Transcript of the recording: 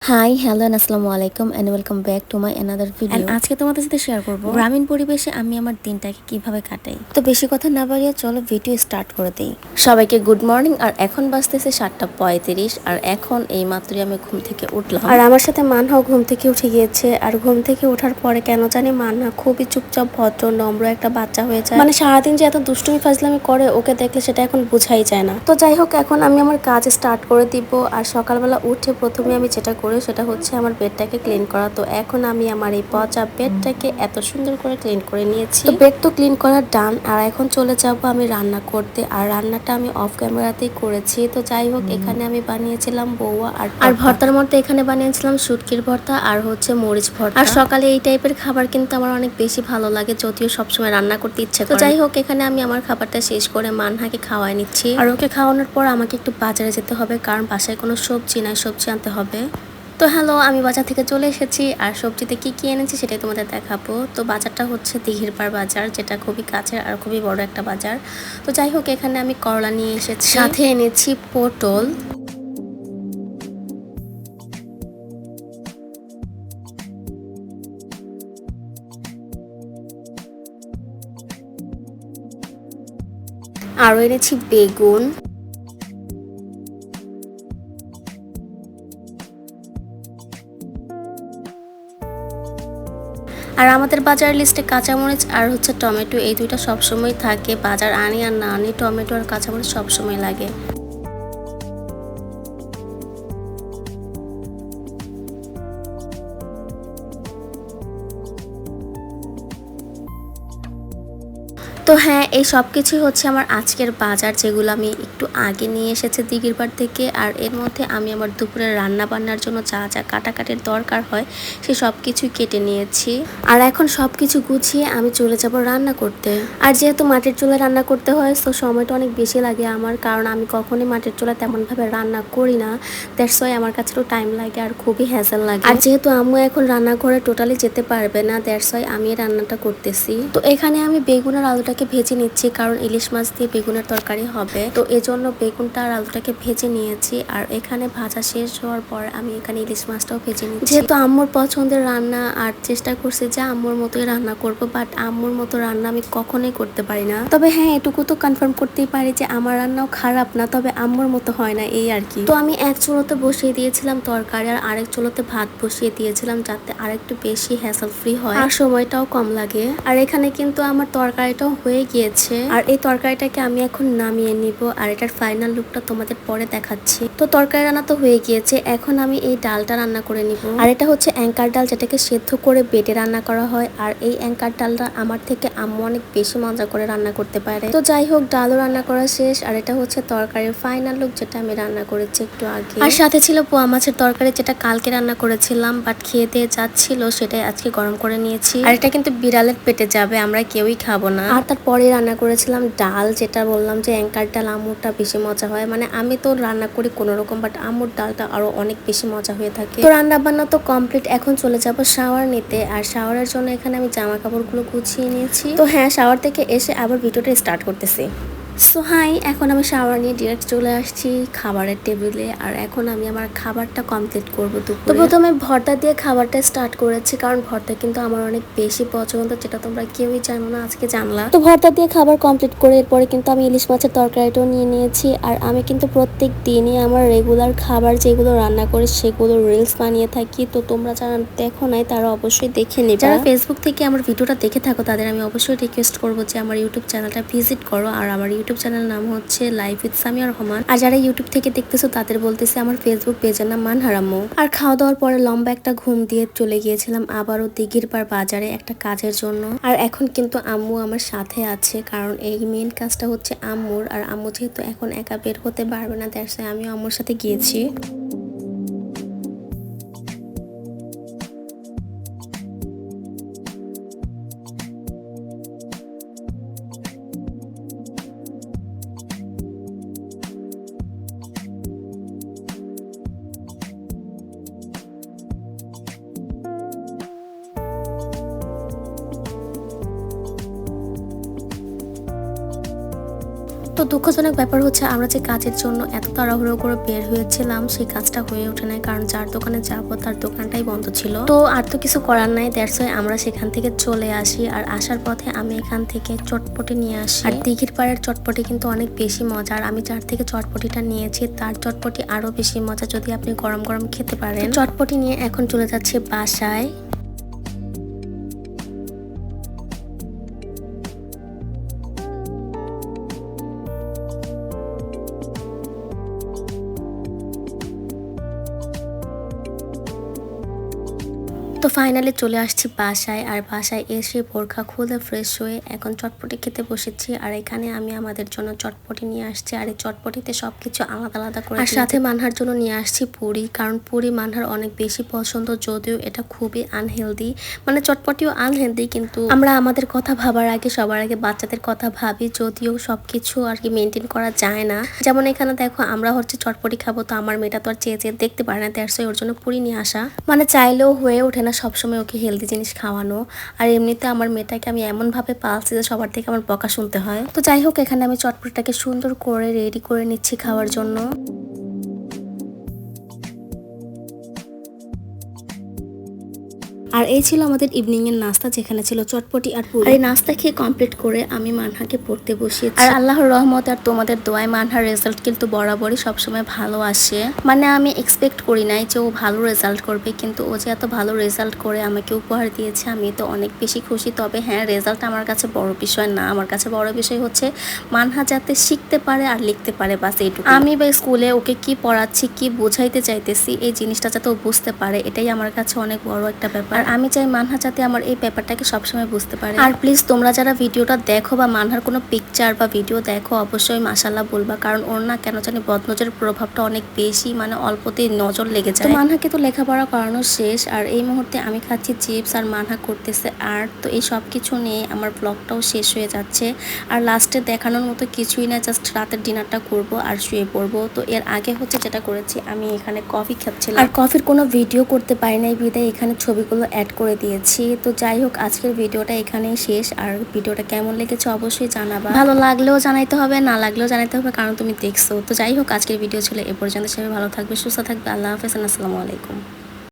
High, hello and আসসালামু আলাইকুম and welcome back to my another video. আজকে তোমাদের সাথে শেয়ার করব গ্রামীণ পরিবেশে আমি আমার দিনটাকে কিভাবে কাটাই। তো বেশি কথা না বাড়িয়ে চলো ভিডিও স্টার্ট করে দেই। সবাইকে গুড মর্নিং। আর এখন বাজতেছে 7:35 আর এখন এই মাত্রই আমি ঘুম থেকে উঠলাম। আর আমার সাথে মানহাও ঘুম থেকে উঠে গিয়েছে। আর ঘুম থেকে ওঠার পরে কেন জানি মানহা খুবই চুপচাপ ভদ্র নম্র একটা বাচ্চা হয়ে যায়। মানে সারাদিন যে এত দুষ্টুমি ফাজলামি করে ওকে দেখলে সেটা এখন বোঝাই যায় না। তো যাই হোক, এখন আমি আমার কাজ স্টার্ট করে দিব। আর সকালবেলা উঠে প্রথমে আমি যেটা করি সেটা হচ্ছে আমার বেডটাকে ক্লিন করা। তো এখন আমি আমার এই পচা বেডটাকে এত সুন্দর করে ক্লিন করে নিয়েছি। তো বেড তো ক্লিন করা ডান। আর এখন চলে যাব আমি রান্না করতে। আর রান্নাটা আমি অফ ক্যামেরাতেই করেছি। তো যাই হোক, এখানে আমি বানিয়েছিলাম বউয়া আর ভর্তার মধ্যে এখানে বানিয়েছিলাম শুটকির ভর্তা আর হচ্ছে মরিচ ভর্তা। আর সকালে এই টাইপের খাবার কিন্তু আমার অনেক বেশি ভালো লাগে, যদিও সবসময় রান্না করতে ইচ্ছে করে। তো যাই হোক, এখানে আমি আমার খাবারটা শেষ করে মানহাকে খাওয়াই নিচ্ছি। আর ওকে খাওয়ানোর পর আমাকে একটু বাজারে যেতে হবে, কারণ বাসায় কোনো সবজি নাই, সবজি আনতে হবে। তো হ্যালো, আমি বাজার থেকে চলে এসেছি। আর সবজিতে কি কি এনেছি সেটাই তোমাদের দেখাবো। তো বাজারটা হচ্ছে দিঘিরপাড় বাজার, যেটা খুবই কাছের আর খুবই বড় একটা বাজার। তো যাই হোক, এখানে আমি করলা নিয়ে এসেছি, সাথে এনেছি পটল, আরও এনেছি বেগুন, আর আমাদের বাজার লিস্টে কাঁচামরিচ আর হচ্ছে টমেটো, এই দুইটা সবসময় থাকে। বাজার আনি আর না আনি, টমেটো আর কাঁচামরিচ সবসময় লাগে। তো হ্যাঁ, এই সব কিছুই হচ্ছে আমার আজকের বাজার, যেগুলো আমি একটু আগে নিয়ে এসেছি দিঘিরপাড় থেকে। আর এর মধ্যে আমি আমার দুপুরের রান্না বান্নার জন্য যা যা কাটাকাটির দরকার হয় সে সব কিছুই কেটে নিয়েছি। আর এখন সব কিছু গুছিয়ে আমি চলে যাব রান্না করতে। আর যেহেতু মাটির চুলায় রান্না করতে হয়, তো সময়টা অনেক বেশি লাগে আমার, কারণ আমি কখনোই মাটির চুলা তেমনভাবে রান্না করি না। দ্যাটস ওয়াই আমার কাছে একটু টাইম লাগে আর খুবই হ্যাসেল লাগে। আর যেহেতু আম্মু এখন রান্নাঘরে টোটালি যেতে পারবে না, দ্যাটস ওয়াই আমি রান্নাটা করতেছি। তো এখানে আমি বেগুন আর আলুটাকে ভেজে নিচ্ছি, কারণ ইলিশ মাছ দিয়ে বেগুনের তরকারি হবে। তো এজন্য বেগুনটা আর আলুটাকে ভেজে নিয়েছি। আর এখানে ভাজা শেষ হওয়ার পর আমি এখানে ইলিশ মাছটাও ভেজে নিচ্ছি। যেহেতু আম্মুর পছন্দের রান্না, আর চেষ্টা করছি যে আম্মুর মতোই রান্না করব, বাট আম্মুর মতো রান্না আমি কখনোই করতে পারি না। তবে হ্যাঁ, এটুকু তো কনফার্ম করতেই পারি যে আমার রান্নাও খারাপ না, তবে আম্মুর মতো হয় না, এই আর কি। তো আমি এক চুলোতে বসিয়ে দিয়েছিলাম তরকারি, আর আরেক চুলোতে ভাত বসিয়ে দিয়েছিলাম, যাতে আরেকটু বেশি হ্যাসেল ফ্রি হয় আর সময়টাও কম লাগে। আর এখানে কিন্তু আমার তরকারিটাও হয়ে গিয়েছে। আর এই তরকারিটাকে আমি এখন নামিয়ে নিব, আর এটার ফাইনাল লুকটা তোমাদের পরে দেখাচ্ছি। তো তরকারি রান্না তো হয়ে গিয়েছে, এখন আমি এই ডালটা রান্না করে নিব। আর এটা হচ্ছে অ্যাঙ্কার ডাল, যেটাকে সেদ্ধ করে বেটে রান্না করা হয়। আর এই অ্যাঙ্কার ডালটা আমার থেকে আম্মু অনেক বেশি মজা করে রান্না করতে পারে। তো যাই হোক, ডালও রান্না করা শেষ। আর এটা হচ্ছে তরকারির ফাইনাল লুক, যেটা আমি রান্না করেছি একটু আগে। আর সাথে ছিল পোয়া মাছের তরকারি, যেটা কালকে রান্না করেছিলাম, বাট খেয়ে দিয়ে যাচ্ছিল, সেটাই আজকে গরম করে নিয়েছি। আর এটা কিন্তু বিড়ালের পেটে যাবে, আমরা কেউই খাবো না। আর তারপরে রান্না করেছিলাম ডাল, যেটা বললাম যে অ্যাঙ্কার ডাল আম্মুরটা বেশি মজা হয়। মানে আমি তো রান্না করি কোনো রকম, বাট আম্মুর ডালটা আরো অনেক বেশি মজা হয়ে থাকে। তো রান্না বান্না তো কমপ্লিট, এখন চলে যাব শাওয়ার নিতে। আর শাওয়ারের জন্য এখানে আমি জামা কাপড়গুলো গুছিয়ে নিয়েছি। তো হ্যাঁ, শাওয়ার থেকে এসে আবার ভিডিওটা স্টার্ট করতেছি। সো হাই, এখন আমি শাওয়ার নিয়ে ডিরেক্ট চলে আসছি খাবারের টেবিলে। আর এখন আমি আমার খাবারটা কমপ্লিট করবো দুপুরে। তো প্রথমে ভর্তা দিয়ে খাবারটা স্টার্ট করেছি, কারণ ভর্তা কিন্তু আমার অনেক বেশি পছন্দ, যেটা তোমরা কেউই জানো না, আজকে জানলা। তো ভর্তা দিয়ে খাবার কমপ্লিট করে এরপরে কিন্তু আমি ইলিশ মাছের তরকারিটাও নিয়ে নিয়েছি। আর আমি কিন্তু প্রত্যেক দিনই আমার রেগুলার খাবার যেগুলো রান্না করি সেগুলো রিলস বানিয়ে থাকি। তো তোমরা যারা দেখো নাই তারা অবশ্যই দেখে নেবে। যারা ফেসবুক থেকে আমার ভিডিওটা দেখে থাকো তাদের আমি অবশ্যই রিকোয়েস্ট করবো যে আমার ইউটিউব চ্যানেলটা ভিজিট করো। আর আমার ইউটিউব চ্যানেল নাম হচ্ছে লাইফ উইথ সামিয়া রহমান। আর যারা ইউটিউব থেকে দেখতেছো তাদের বলতেছে আমার ফেসবুক পেজের নাম মানহারাম্মু। আর খাওয়া দাওয়ার পরে লম্বা একটা ঘুম দিয়ে চলে গিয়েছিলাম আবারও দিঘিরপাড় বাজারে একটা কাজের জন্য। আর এখন কিন্তু আম্মু আমার সাথে আছে, কারণ এই মেন কাজটা হচ্ছে আম্মুর। আর আম্মু যেহেতু এখন একা বের হতে পারবে না, দ্যাটস ওয়াই আমিও আম্মুর সাথে গিয়েছি। তো দুঃখজনক ব্যাপার হচ্ছে আমরা যে কাজের জন্য এত তাড়াহুড়ো করে বের হয়েছিলাম সেই কাজটা হয়ে ওঠে নাই, কারণ যার দোকানে যাবো তার দোকানটাই বন্ধ ছিল। তো আর তো কিছু করার নাই, দ্যাটস ওয়াই আমরা সেখান থেকে চলে আসি। আর আসার পথে আমি এখান থেকে চটপটি নিয়ে আসি। আর দিঘির পাড়ের চটপটি কিন্তু অনেক বেশি মজার। আমি যার থেকে চটপটিটা নিয়েছি তার চটপটি আরো বেশি মজা যদি আপনি গরম গরম খেতে পারেন। চটপটি নিয়ে এখন চলে যাচ্ছে বাসায়। তো ফাইনালি চলে আসছি বাসায়। আর বাসায় এসে বোরখা খুলে ফ্রেশ হয়ে এখন চটপটি খেতে বসেছি। আর এখানে আমি আমাদের জন্য চটপটি নিয়ে আসছি। আর এই চটপটিতে সবকিছু আলাদা আলাদা করে, আর সাথে মানহার জন্য নিয়ে আসছি পুরি, কারণ পুরি মানহার অনেক বেশি পছন্দ, যদিও এটা খুবই আনহেলদি। মানে চটপটিও আনহেলদি, কিন্তু আমরা আমাদের কথা ভাবার আগে সবার আগে বাচ্চাদের কথা ভাবি, যদিও সবকিছু আর কি মেনটেন করা যায় না। যেমন এখানে দেখো আমরা হচ্ছে চটপটি খাবো, তো আমার মেয়েটা তো আর চেয়ে চেয়ে দেখতে পারে না, দ্যাটস ওয়াই ওর জন্য পুরি নিয়ে আসা। মানে চাইলেও হয়ে ওঠে না সবসময় ওকে হেলদি জিনিস খাওয়ানো। আর এমনিতে আমার মেয়েটাকে আমি এমনভাবে পালছি যে সবার থেকে আমার বকা শুনতে হয়। তো যাই হোক, এখানে আমি চটপটিটাকে সুন্দর করে রেডি করে নিচ্ছি খাওয়ার জন্য। আর এই ছিল আমাদের ইভিনিং এর নাস্তা, যেখানে ছিল চটপটি আর পুরি। আর এই নাস্তা খেয়ে কমপ্লিট করে আমি মানহাকে পড়তে বসিয়েছি। আর আল্লাহর রহমত আর তোমাদের দোয়ায় মানহার রেজাল্ট কিন্তু বরাবরই সবসময় ভালো আসে। মানে আমি এক্সপেক্ট করি নাই যে ও ভালো রেজাল্ট করবে, কিন্তু ও যে এত ভালো রেজাল্ট করে আমাকে উপহার দিয়েছে, আমি তো অনেক বেশি খুশি। তবে হ্যাঁ, রেজাল্ট আমার কাছে বড় বিষয় না, আমার কাছে বড় বিষয় হচ্ছে মানহা যাতে শিখতে পারে আর লিখতে পারে, বাস এইটুকু। আমি বা স্কুলে ওকে কি পড়াচ্ছি, কি বোঝাইতে চাইতেছি, এই জিনিসটা যাতে ও বুঝতে পারে, এটাই আমার কাছে অনেক বড় একটা ব্যাপার। আর আমি চাই মানহা যাতে আমার এই ব্যাপারটাকে সবসময় বুঝতে পারে। আর প্লিজ তোমরা যারা ভিডিওটা দেখো বা মানহার কোনো পিকচার বা ভিডিও দেখো, অবশ্যই মাশাআল্লাহ বলবা, কারণ ওর না কেন জানি বদনজরের প্রভাবটা অনেক বেশি, মানে অল্পতেই নজর লেগে যায়। তো মানহাকে তো লেখাপড়া করানো শেষ, আর এই মুহূর্তে আমি খাচ্ছি চিপস আর মানহা করতেছে আর্ট। তো এই সব কিছু নিয়ে আমার ব্লগটাও শেষ হয়ে যাচ্ছে। আর লাস্টে দেখানোর মতো কিছুই না, জাস্ট রাতের ডিনারটা করব আর শুয়ে পড়বো। তো এর আগে হচ্ছে যেটা করেছি, আমি এখানে কফি খাচ্ছিলাম, আর কফির কোনো ভিডিও করতে পারি নাই বিদায় এখানে ছবিগুলো অ্যাড করে দিয়েছি। তো যাই হোক, আজকের ভিডিওটা এখানেই শেষ। আর ভিডিওটা কেমন লেগেছে অবশ্যই জানাবা, ভালো লাগলেও জানাইতে হবে, না লাগলেও জানাইতে হবে, কারণ তুমি দেখছো। তো যাই হোক, আজকের ভিডিও ছিল এ পর্যন্ত। সবাই ভালো থাকবে, সুস্থ থাকবে, আল্লাহ হাফেজ, আসসালামু আলাইকুম।